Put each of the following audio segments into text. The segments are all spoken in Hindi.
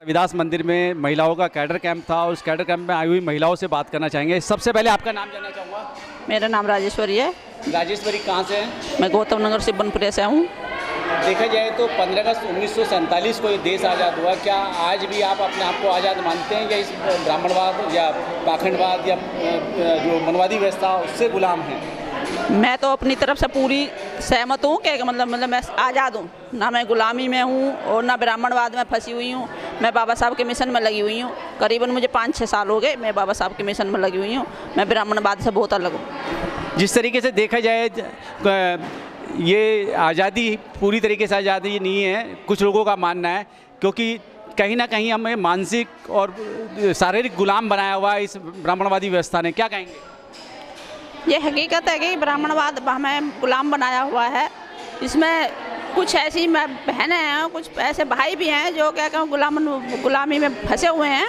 रविदास मंदिर में महिलाओं का कैडर कैंप था और उस कैडर कैंप में आई हुई महिलाओं से बात करना चाहेंगे। सबसे पहले आपका नाम जानना चाहूँगा। मेरा नाम राजेश्वरी है। राजेश्वरी कहाँ से हैं? मैं गौतम नगर शिवनपुरे से हूँ। देखा जाए तो 15 अगस्त 1947 को ये देश आज़ाद हुआ। क्या आज भी आप अपने आप को आज़ाद मानते हैं या इस ब्राह्मणवाद या पाखंडवाद या जो मनवादी व्यवस्था उससे गुलाम हैं? मैं तो अपनी तरफ से पूरी सहमत हूँ कि मतलब मैं आज़ाद हूँ, ना मैं गुलामी में हूँ और ना ब्राह्मणवाद में फंसी हुई हूँ। मैं बाबा साहब के मिशन में लगी हुई हूँ। करीबन मुझे 5-6 साल हो गए मैं बाबा साहब के मिशन में लगी हुई हूँ। मैं ब्राह्मणवाद से बहुत अलग हूँ। जिस तरीके से देखा जाए ये आज़ादी पूरी तरीके से आज़ादी नहीं है, कुछ लोगों का मानना है, क्योंकि कहीं ना कहीं हमें मानसिक और शारीरिक गुलाम बनाया हुआ है इस ब्राह्मणवादी व्यवस्था ने। क्या कहेंगे? ये हकीकत है कि ब्राह्मणवाद हमें गुलाम बनाया हुआ है। इसमें कुछ ऐसी बहनें हैं, कुछ ऐसे भाई भी हैं जो क्या कहूँ गुलामी में फंसे हुए हैं।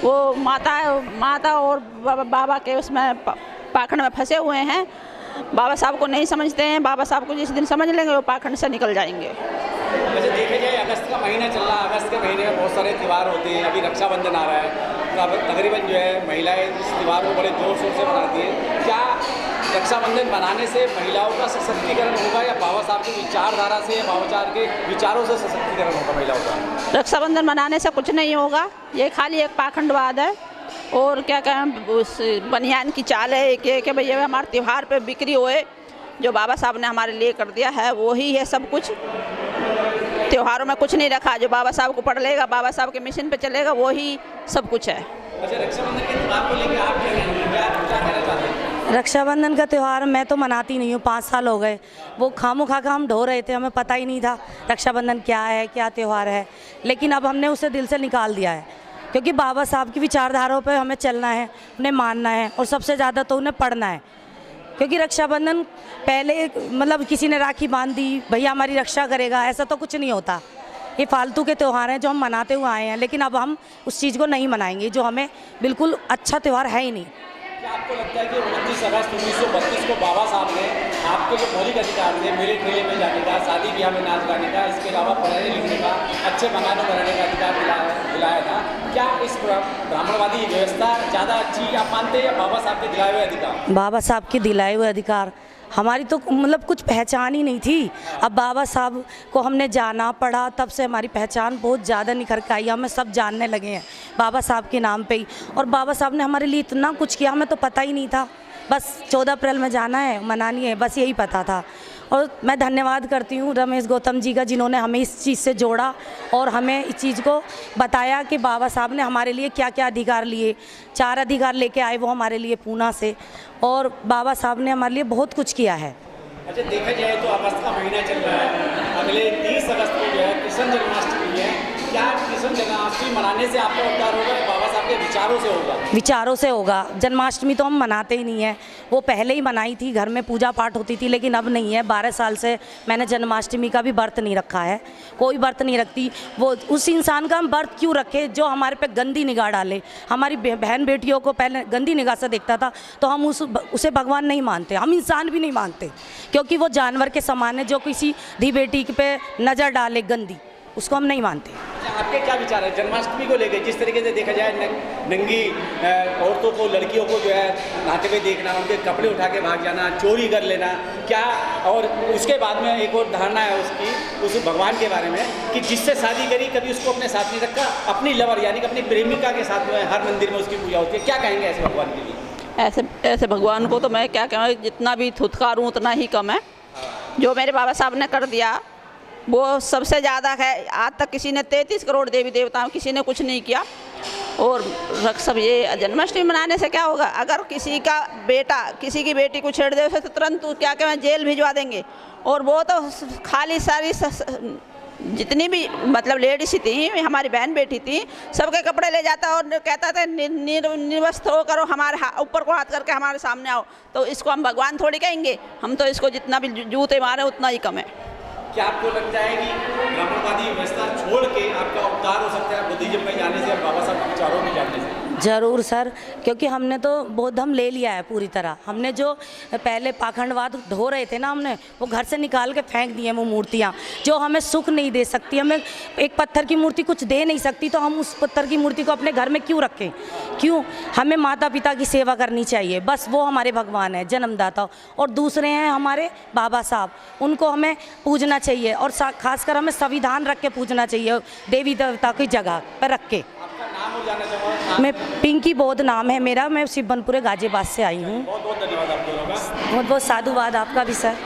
वो माता और बाबा के उसमें पाखंड में फंसे हुए हैं। बाबा साहब को नहीं समझते हैं। बाबा साहब को जिस दिन समझ लेंगे वो पाखंड से निकल जाएंगे। वैसे देखा जाए अगस्त का महीना चल रहा है, अगस्त के महीने में बहुत सारे त्यौहार होते हैं। अभी रक्षाबंधन आ रहा है, तकरीबन जो है महिलाएं इस त्यौहार को बड़े जोर शोर से मनाती हैं। क्या रक्षाबंधन मनाने से महिलाओं का सशक्तिकरण होगा या बाबा साहब की विचारधारा से या बाबा साहब के विचारों से सशक्तिकरण होगा महिलाओं का? रक्षाबंधन मनाने से कुछ नहीं होगा। ये खाली एक पाखंडवाद है। और क्या कहें, उस बनियान की चाल है कि भैया हमारे त्यौहार पे बिक्री होए। जो बाबा साहब ने हमारे लिए कर दिया है वो ही है सब कुछ। त्योहारों में कुछ नहीं रखा। जो बाबा साहब को पढ़ लेगा, बाबा साहब के मिशन पे चलेगा, वो ही सब कुछ है। अच्छा, रक्षाबंधन के त्यौहार को लेकर आप क्या कहना चाहते हैं? रक्षाबंधन का त्यौहार मैं तो मनाती नहीं हूँ। 5 साल हो गए वो खामोखा का हम ढो रहे थे, हमें पता ही नहीं था रक्षाबंधन क्या है, क्या त्यौहार है। लेकिन अब हमने उसे दिल से निकाल दिया है, क्योंकि बाबा साहब की विचारधाराओं पे हमें चलना है, उन्हें मानना है और सबसे ज़्यादा तो उन्हें पढ़ना है। क्योंकि रक्षाबंधन पहले मतलब किसी ने राखी बांध दी, भैया हमारी रक्षा करेगा, ऐसा तो कुछ नहीं होता। ये फालतू के त्यौहार हैं जो हम मनाते हुए आए हैं, लेकिन अब हम उस चीज़ को नहीं मनाएंगे जो हमें बिल्कुल अच्छा त्यौहार है ही नहीं। क्या आपको लगता है कि 29 अगस्त 1932 को बाबा साहब ने आपके जो मौलिक अधिकार थे, मेले ठेले में जाने का, शादी ब्याह में नाच गाने का, इसके अलावा पढ़ने लिखने का, अच्छे मकान बनाने का अधिकार दिलाया था? क्या इस ब्राह्मणवादी व्यवस्था ज़्यादा अच्छी आप मानते हैं या बाबा साहब के दिलाए हुए अधिकार? बाबा साहब के दिलाए हुए अधिकार हमारी तो मतलब कुछ पहचान ही नहीं थी। अब बाबा साहब को हमने जाना पढ़ा, तब से हमारी पहचान बहुत ज़्यादा निखर के आई। हमें सब जानने लगे हैं बाबा साहब के नाम पे ही। और बाबा साहब ने हमारे लिए इतना कुछ किया, हमें तो पता ही नहीं था। बस 14 अप्रैल में जाना है, मनानी है, बस यही पता था। और मैं धन्यवाद करती हूँ रमेश गौतम जी का, जिन्होंने हमें इस चीज़ से जोड़ा और हमें इस चीज़ को बताया कि बाबा साहब ने हमारे लिए क्या क्या अधिकार लिए। 4 अधिकार लेके आए वो हमारे लिए पूना से, और बाबा साहब ने हमारे लिए बहुत कुछ किया है। अच्छा, देखा जाए तो अगस्त का महीना चल रहा है, अगले 30 अगस्त को जो है कृष्ण जन्माष्टमी है। क्या कृष्ण जन्माष्टमी मनाने से आपका उद्धार होगा या बाबा साहब के विचारों से होगा? विचारों से होगा। जन्माष्टमी तो हम मनाते ही नहीं है, वो पहले ही मनाई थी, घर में पूजा पाठ होती थी, लेकिन अब नहीं है। 12 साल से मैंने जन्माष्टमी का भी व्रत नहीं रखा है, कोई व्रत नहीं रखती। वो उस इंसान का हम व्रत क्यों रखे जो हमारे पे गंदी निगाह डाले? हमारी बहन बेटियों को पहले गंदी निगाह से देखता था, तो हम उसे भगवान नहीं मानते, हम इंसान भी नहीं मानते, क्योंकि वो जानवर के समान है। जो किसी धी बेटी पे नज़र डाले गंदी, उसको हम नहीं मानते। आपके क्या विचार है जन्माष्टमी को लेकर? जिस तरीके से देखा जाए नंगी औरतों को, लड़कियों को जो है नहाते हुए देखना, उनके कपड़े उठा के भाग जाना, चोरी कर लेना, क्या? और उसके बाद में एक और धारणा है उसकी, उस भगवान के बारे में, कि जिससे शादी करी कभी उसको अपने साथ नहीं रखा, अपनी लवर यानी कि अपनी प्रेमिका के साथ में हर मंदिर में उसकी पूजा होती है। क्या कहेंगे ऐसे भगवान के लिए? ऐसे भगवान को तो मैं क्या कहूँ, जितना भी धुतकारूँ उतना ही कम है। जो मेरे बाबा साहब ने कर दिया वो सबसे ज़्यादा है। आज तक किसी ने 33 करोड़ देवी देवताओं, किसी ने कुछ नहीं किया। और सब ये जन्माष्टमी मनाने से क्या होगा? अगर किसी का बेटा किसी की बेटी को छेड़ दे उसे तो तुरंत क्या कहें जेल भिजवा देंगे। और वो तो खाली सारी जितनी भी मतलब लेडीज थी, हमारी बहन बेटी थी, सबके कपड़े ले जाता और कहता था निर्वस्त्र हो करो, हमारे ऊपर को हाथ करके हमारे सामने आओ। तो इसको हम भगवान थोड़ी कहेंगे? हम तो इसको जितना भी जूते मारे उतना ही कम है। क्या आपको लगता है कि ब्राह्मणवादी व्यवस्था छोड़ के आपका उद्धार हो सकता है बुद्धिज्म में जाने से, बाबा साहब के विचारों में जाने से? ज़रूर सर, क्योंकि हमने तो बौद्ध धर्म ले लिया है पूरी तरह। हमने जो पहले पाखंडवाद ढो रहे थे ना, हमने वो घर से निकाल के फेंक दिए वो मूर्तियाँ जो हमें सुख नहीं दे सकती। हमें एक पत्थर की मूर्ति कुछ दे नहीं सकती, तो हम उस पत्थर की मूर्ति को अपने घर में क्यों रखें? क्यों? हमें माता पिता की सेवा करनी चाहिए, बस वो हमारे भगवान है, जन्मदाता। और दूसरे हैं हमारे बाबा साहब, उनको हमें पूजना चाहिए और खासकर हमें संविधान रख के पूजना चाहिए, देवी देवता की जगह पर रख के। नाम और जानना चाहूँगा। मैं पिंकी बौद्ध नाम है मेरा, मैं शिवबनपुरे गाजियाबाद से आई हूँ। बहुत बहुत धन्यवाद आप दोनों का। बहुत बहुत साधुवाद आपका भी सर।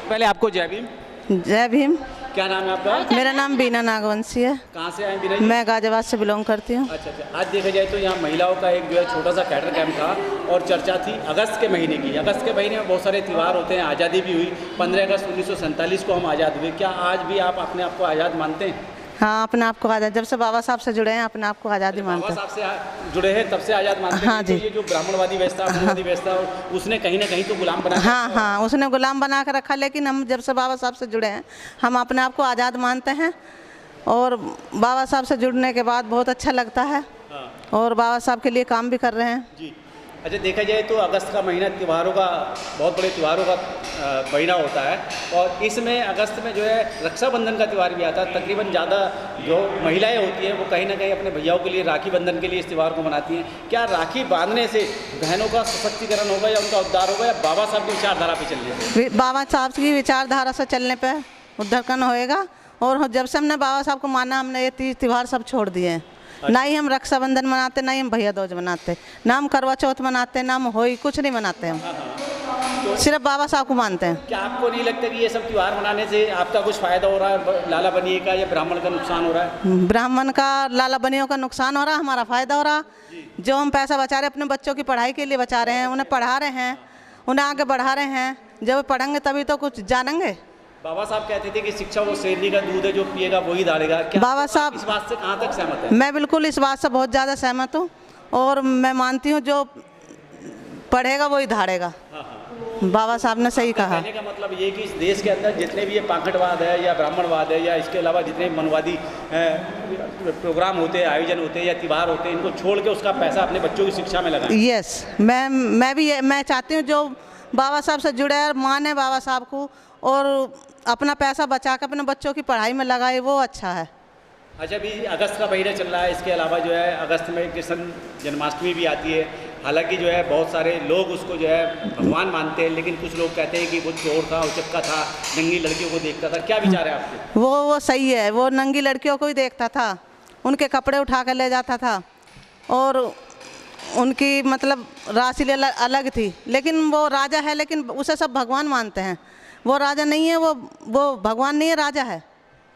पहले आपको जय भीम। जय भीम। क्या नाम है आपका? मेरा नाम बीना नागवंशी है। कहाँ से आए बीना जी? मैं गाजियाबाद से बिलोंग करती हूँ। अच्छा अच्छा। आज देखा जाए तो यहाँ महिलाओं का एक जो है छोटा सा कैडर कैंप था और चर्चा थी अगस्त के महीने की। अगस्त के महीने में बहुत सारे त्यौहार होते हैं, आज़ादी भी हुई। 15 अगस्त 1947 को हम आज़ाद हुए। क्या आज भी आप अपने आप को आज़ाद मानते हैं? हाँ, अपने आप को आज़ाद, जब से बाबा साहब से जुड़े हैं अपने आप को आज़ादी मानते बाबा हैं। साहब से जुड़े हैं तब से आज़ाद मानते हैं। हाँ जी। तो ये जो ब्राह्मणवादी व्यवस्था, ब्रह्मवादी व्यवस्था, उसने कहीं ना कहीं तो गुलाम बना हाँ हाँ, उसने गुलाम बना कर रखा, लेकिन हम जब से बाबा साहब से जुड़े हैं हम अपने आप को आज़ाद मानते हैं। और बाबा साहब से जुड़ने के बाद बहुत अच्छा लगता है और बाबा साहब के लिए काम भी कर रहे हैं जी। अच्छा, देखा जाए तो अगस्त का महीना त्योहारों का, बहुत बड़े त्योहारों का महीना होता है और इसमें अगस्त में जो है रक्षाबंधन का त्यौहार भी आता है। तकरीबन ज़्यादा जो महिलाएं होती हैं वो कहीं ना कहीं अपने भैयाओं के लिए राखी बंधन के लिए इस त्यौहार को मनाती हैं। क्या राखी बांधने से बहनों का सशक्तिकरण होगा या उनका उद्धार होगा या बाबा साहब की विचारधारा पर चलने से? बाबा साहब की विचारधारा से चलने पर उद्धारकरण होएगा। और जब से हमने बाबा साहब को माना, हमने ये तीज त्यौहार सब छोड़ दिए हैं। ना ही हम रक्षाबंधन मनाते, ना ही हम भैया दूज मनाते, ना हम करवा चौथ मनाते, ना हम होली, कुछ नहीं मनाते हम। सिर्फ बाबा साहब को मानते हैं। क्या आपको नहीं लगता कि ये सब त्यौहार मनाने से आपका कुछ फ़ायदा हो रहा है, लाला बनिए का, या ब्राह्मण का नुकसान हो रहा है? ब्राह्मण का, लाला बनियों का नुकसान हो रहा, हमारा फ़ायदा हो रहा। जो हम पैसा बचा रहे अपने बच्चों की पढ़ाई के लिए बचा रहे हैं, उन्हें पढ़ा रहे हैं, उन्हें आगे बढ़ा रहे हैं। जब पढ़ेंगे तभी तो कुछ जानेंगे। बाबा साहब कहते थे कि शिक्षा वो शेरनी का दूध है, जो पिएगा वही दाढ़ेगा। क्या बाबा साहब इस बात से कहाँ तक सहमत है? मैं बिल्कुल इस बात से बहुत ज़्यादा सहमत हूँ और मैं मानती हूँ जो पढ़ेगा वही धाड़ेगा। बाबा साहब ने सही कहा। कहने का मतलब ये कि इस देश के अंदर जितने भी ये पाखंडवाद है या ब्राह्मणवाद है या इसके अलावा जितने मनवादी प्रोग्राम होते हैं, आयोजन होते हैं या त्यौहार होते हैं, इनको छोड़ के उसका पैसा अपने बच्चों की शिक्षा में लगाएं। यस, मैं चाहती हूँ जो बाबा साहब से जुड़े और माने बाबा साहब को और अपना पैसा बचा कर अपने बच्चों की पढ़ाई में लगाए, वो अच्छा है। अच्छा, अभी अगस्त का महीना चल रहा है, इसके अलावा जो है अगस्त में कृष्ण जन्माष्टमी भी आती है। हालांकि जो है बहुत सारे लोग उसको जो है भगवान मानते हैं, लेकिन कुछ लोग कहते हैं कि वो चोर था, उचक्का था, नंगी लड़कियों को देखता था। क्या विचार है आपके? वो सही है, वो नंगी लड़कियों को ही देखता था, उनके कपड़े उठा कर ले जाता था और उनकी मतलब राशि अलग थी। लेकिन वो राजा है, लेकिन उसे सब भगवान मानते हैं। वो राजा नहीं है, वो भगवान नहीं है, राजा है,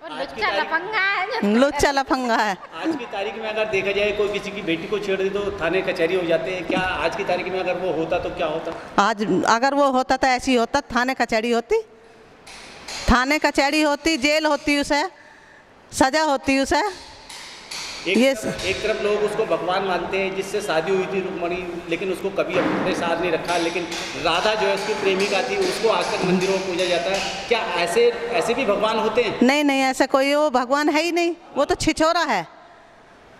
लुच्चा लफंगा है। लुच्चा लफंगा है। आज की तारीख में अगर देखा जाए कोई किसी की बेटी को छेड़ दे तो थाने कचहरी हो जाते हैं। क्या आज की तारीख में अगर वो होता तो क्या होता? आज अगर वो होता तो ऐसी होता, थाने कचहरी होती, थाने कचहरी होती, जेल होती, उसे सजा होती उसे। एक तरफ लोग उसको भगवान मानते हैं जिससे शादी हुई थी रुक्मणी, लेकिन उसको कभी अपने साथ नहीं रखा। लेकिन राधा जो है उसकी प्रेमिका थी, उसको आज तक मंदिरों में पूजा जाता है। क्या ऐसे भी भगवान होते हैं? नहीं, ऐसा कोई वो भगवान है ही नहीं। वो तो छिछोरा है,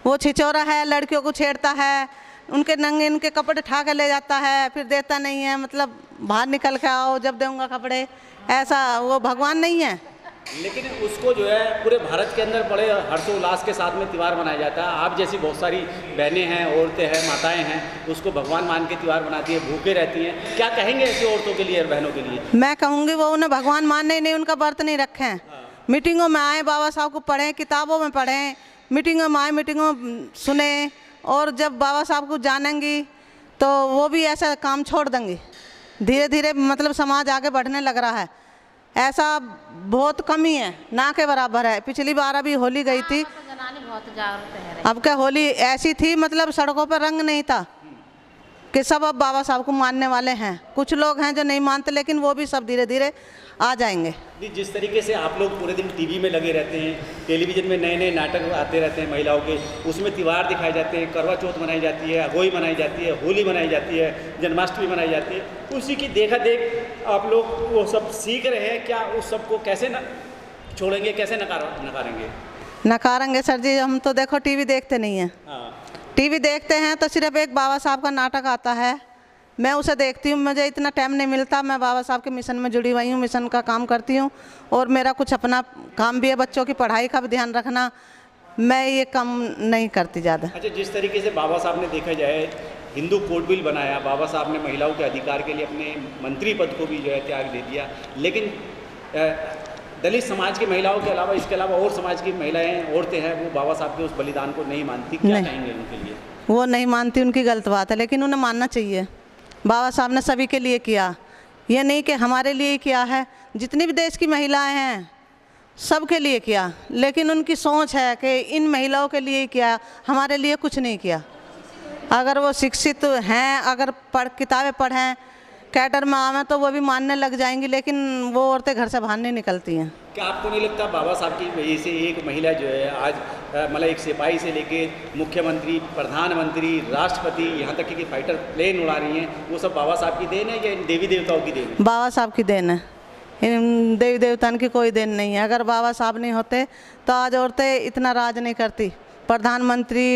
वो छिछोरा है, लड़कियों को छेड़ता है, उनके नंगे उनके कपड़े उठा कर ले जाता है, फिर देता नहीं है, मतलब बाहर निकल के आओ जब दूंगा कपड़े, ऐसा वो भगवान नहीं है। लेकिन उसको जो है पूरे भारत के अंदर बड़े हर्षोल्लास के साथ में त्यौहार मनाया जाता है। आप जैसी बहुत सारी बहनें हैं, औरतें हैं, माताएं हैं, उसको भगवान मान के त्यौहार मनाती हैं, भूखे रहती हैं। क्या कहेंगे ऐसी औरतों के लिए और बहनों के लिए? मैं कहूँगी वो उन्हें भगवान मानने नहीं, उनका व्रत नहीं रखें। मीटिंगों में आए, बाबा साहब को पढ़ें, किताबों में पढ़ें, मीटिंगों में आए, मीटिंगों सुने, और जब बाबा साहब को जानेंगी तो वो भी ऐसा काम छोड़ देंगी। धीरे धीरे मतलब समाज आगे बढ़ने लग रहा है। ऐसा बहुत कमी है, ना के बराबर है। पिछली बार अभी होली गई थी, बहुत जागरूक है। अब क्या होली ऐसी थी, मतलब सड़कों पर रंग नहीं था कि सब अब बाबा साहब को मानने वाले हैं। कुछ लोग हैं जो नहीं मानते, लेकिन वो भी सब धीरे धीरे आ जाएंगे। जिस तरीके से आप लोग पूरे दिन टीवी में लगे रहते हैं, टेलीविज़न में नए नए नाटक आते रहते हैं महिलाओं के, उसमें त्यौहार दिखाए जाते हैं, करवा चौथ मनाई जाती है, अगोई मनाई जाती है, होली मनाई जाती है, जन्माष्टमी मनाई जाती है, उसी की देखा देख आप लोग वो सब सीख रहे हैं। क्या उस सबको कैसे छोड़ेंगे, कैसे नकारेंगे? नकारेंगे सर जी, हम तो देखो टीवी देखते नहीं हैं। हाँ, टीवी देखते हैं तो सिर्फ एक बाबा साहब का नाटक आता है, मैं उसे देखती हूँ। मुझे इतना टाइम नहीं मिलता। मैं बाबा साहब के मिशन में जुड़ी हुई हूँ, मिशन का काम करती हूँ और मेरा कुछ अपना काम भी है, बच्चों की पढ़ाई का भी ध्यान रखना। मैं ये काम नहीं करती ज़्यादा। अच्छा, जिस तरीके से बाबा साहब ने देखा जाए हिंदू कोड बिल बनाया, बाबा साहब ने महिलाओं के अधिकार के लिए अपने मंत्री पद को भी जो है त्याग दे दिया, लेकिन दलित समाज की महिलाओं के अलावा इसके अलावा और समाज की महिलाएं, औरतें हैं, वो बाबा साहब के उस बलिदान को नहीं मानती। क्या कहेंगे उनके लिए? वो नहीं मानती, उनकी गलत बात है, लेकिन उन्हें मानना चाहिए। बाबा साहब ने सभी के लिए किया, ये नहीं कि हमारे लिए किया है। जितनी भी देश की महिलाएं हैं सब के लिए किया, लेकिन उनकी सोच है कि इन महिलाओं के लिए किया, हमारे लिए कुछ नहीं किया। अगर वो शिक्षित हैं, अगर किताबें पढ़ें, कैडर में आवें तो वो भी मानने लग जाएंगी, लेकिन वो औरतें घर से बाहर नहीं निकलती हैं। क्या आपको नहीं लगता बाबा साहब की वजह से एक महिला जो है आज मतलब एक सिपाही से लेके मुख्यमंत्री, प्रधानमंत्री, राष्ट्रपति, यहाँ तक कि फाइटर प्लेन उड़ा रही हैं, वो सब बाबा साहब की देन है या इन देवी देवताओं की देन है? बाबा साहब की देन है, इन देवी देवताओं की कोई देन नहीं है। अगर बाबा साहब नहीं होते तो आज औरतें इतना राज नहीं करती। प्रधानमंत्री,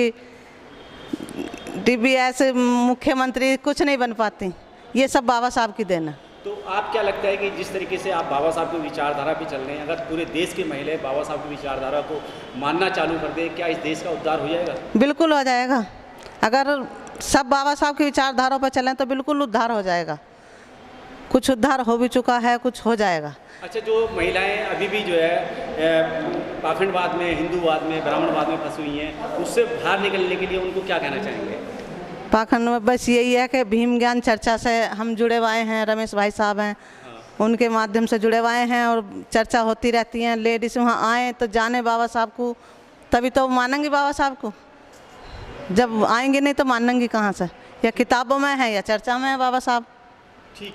DBS, मुख्यमंत्री कुछ नहीं बन पाती। ये सब बाबा साहब की देन है। तो आप क्या लगता है कि जिस तरीके से आप बाबा साहब की विचारधारा पे चल रहे हैं, अगर पूरे देश की महिलाएं बाबा साहब की विचारधारा को मानना चालू कर दें, क्या इस देश का उद्धार हो जाएगा? बिल्कुल हो जाएगा। अगर सब बाबा साहब की विचारधारा पर चलें तो बिल्कुल उद्धार हो जाएगा। कुछ उद्धार हो भी चुका है, कुछ हो जाएगा। अच्छा, जो महिलाएं अभी भी जो है पाखंडवाद में, हिंदूवाद में, ब्राह्मणवाद में फंसी हुई हैं, उससे बाहर निकलने के लिए उनको क्या कहना चाहेंगे? पाखंड में बस यही है कि भीम ज्ञान चर्चा से हम जुड़े हुए हैं, रमेश भाई साहब हैं, उनके माध्यम से जुड़े हुए हैं और चर्चा होती रहती हैं। लेडीज़ वहाँ आएँ तो जाने बाबा साहब को, तभी तो मानेंगे बाबा साहब को। जब आएंगे नहीं तो मानेंगे कहाँ से? या किताबों में है या चर्चा में है बाबा साहब। ठीक।